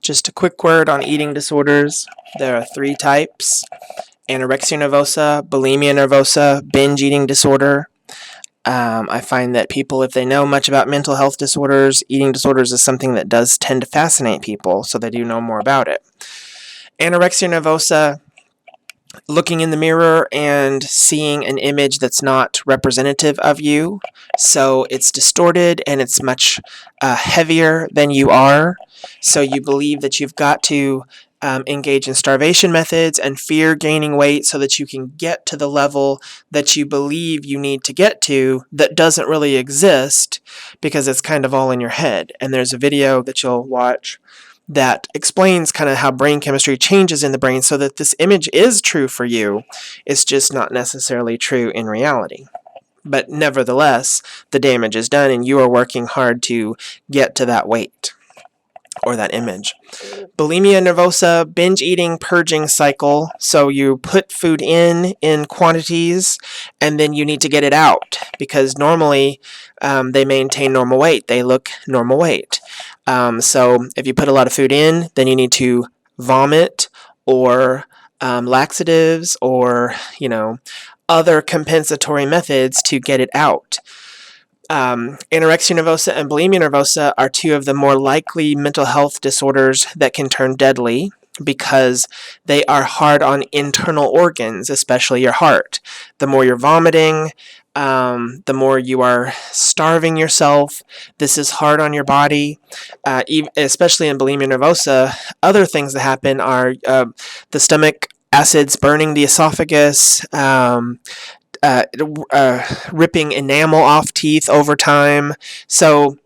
Just a quick word on eating disorders. There are 3 types: anorexia nervosa, bulimia nervosa, binge eating disorder. I find that people, if they know much about mental health disorders, eating disorders is something that does tend to fascinate people, so they do know more about it. Anorexia nervosa, looking in the mirror and seeing an image that's not representative of you. So it's distorted and it's much heavier than you are. So you believe that you've got to engage in starvation methods and fear gaining weight so that you can get to the level that you believe you need to get to that doesn't really exist because it's kind of all in your head. And there's a video that you'll watch that explains kind of how brain chemistry changes in the brain so that this image is true for you. It's just not necessarily true in reality. But nevertheless, the damage is done and you are working hard to get to that weight or that image. Bulimia nervosa, binge eating, purging cycle. So you put food in quantities and then you need to get it out because normally they maintain normal weight. They look normal weight. So if you put a lot of food in, then you need to vomit or laxatives or, other compensatory methods to get it out. Anorexia nervosa and bulimia nervosa are 2 of the more likely mental health disorders that can turn deadly because they are hard on internal organs, especially your heart. The more you're vomiting, the more you are starving yourself. This is hard on your body, especially in bulimia nervosa. Other things that happen are the stomach acids burning the esophagus, ripping enamel off teeth over time. So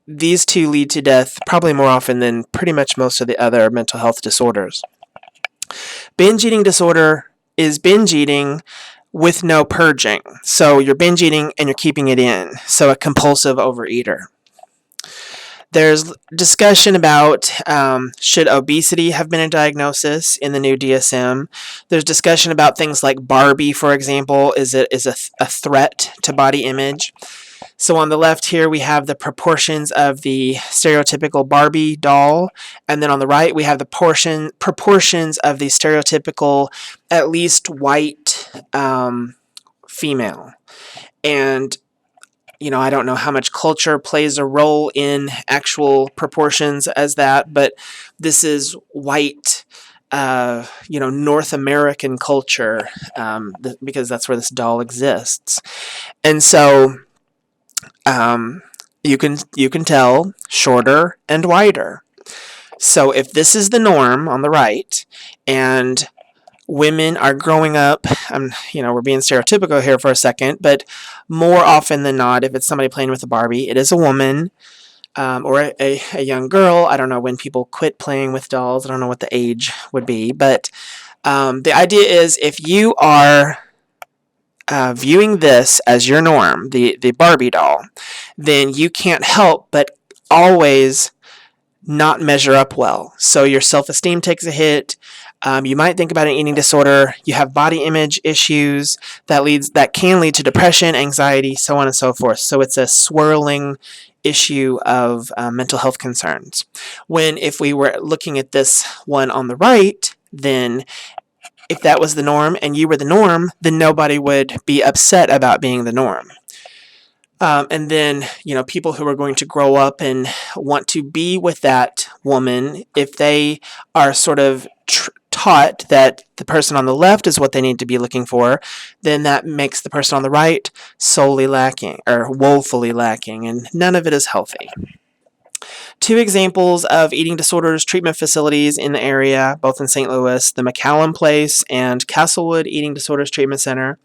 these 2 lead to death probably more often than pretty much most of the other mental health disorders. Binge eating disorder is binge eating with no purging. So you're binge eating and you're keeping it in. So a compulsive overeater. There's discussion about should obesity have been a diagnosis in the new DSM. There's discussion about things like Barbie, for example, is a threat to body image. So on the left here, we have the proportions of the stereotypical Barbie doll. And then on the right, we have the proportions of the stereotypical, at least white female. And I don't know how much culture plays a role in actual proportions as that, but this is white, North American culture, because that's where this doll exists. And so you can tell shorter and wider. So if this is the norm on the right, and women are growing up, we're being stereotypical here for a second, but more often than not, if it's somebody playing with a Barbie, it is a woman or a young girl. I don't know when people quit playing with dolls. I don't know what the age would be, but the idea is if you are viewing this as your norm, the Barbie doll, then you can't help but always not measure up well. So your self-esteem takes a hit. You might think about an eating disorder. You have body image issues that can lead to depression, anxiety, so on and so forth. So it's a swirling issue of mental health concerns. When if we were looking at this one on the right, then if that was the norm and you were the norm, then nobody would be upset about being the norm. And then, people who are going to grow up and want to be with that woman, if they are sort of taught that the person on the left is what they need to be looking for, then that makes the person on the right solely lacking or woefully lacking, and none of it is healthy. 2 examples of eating disorders treatment facilities in the area, both in St. Louis, the McCallum Place and Castlewood Eating Disorders Treatment Center.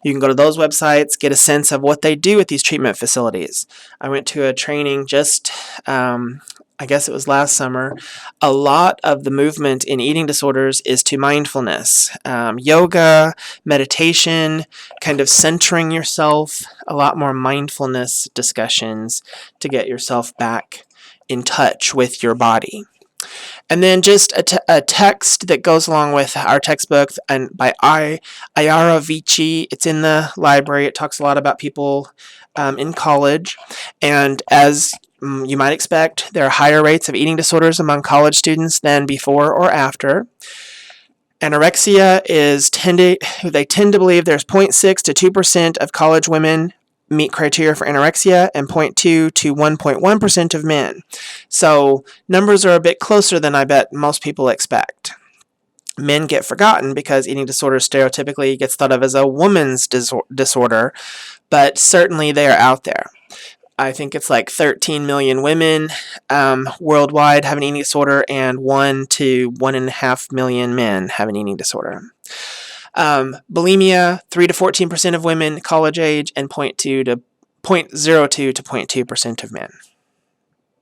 You can go to those websites, get a sense of what they do at these treatment facilities. I went to a training just, I guess it was last summer. A lot of the movement in eating disorders is to mindfulness, yoga, meditation, kind of centering yourself, a lot more mindfulness discussions to get yourself back in touch with your body. And then just a text that goes along with our textbook and by Ayara Vici. It's in the library. It talks a lot about people in college. And as you might expect there are higher rates of eating disorders among college students than before or after. Anorexia they tend to believe there's 0.6 to 2% of college women meet criteria for anorexia and 0.2 to 1.1% of men. So numbers are a bit closer than I bet most people expect. Men get forgotten because eating disorder stereotypically gets thought of as a woman's disorder, but certainly they are out there. I think it's like 13 million women worldwide have an eating disorder, and 1 to 1.5 million men have an eating disorder. Bulimia, 3 to 14% of women college age, and 0.02 to 0.2% of men.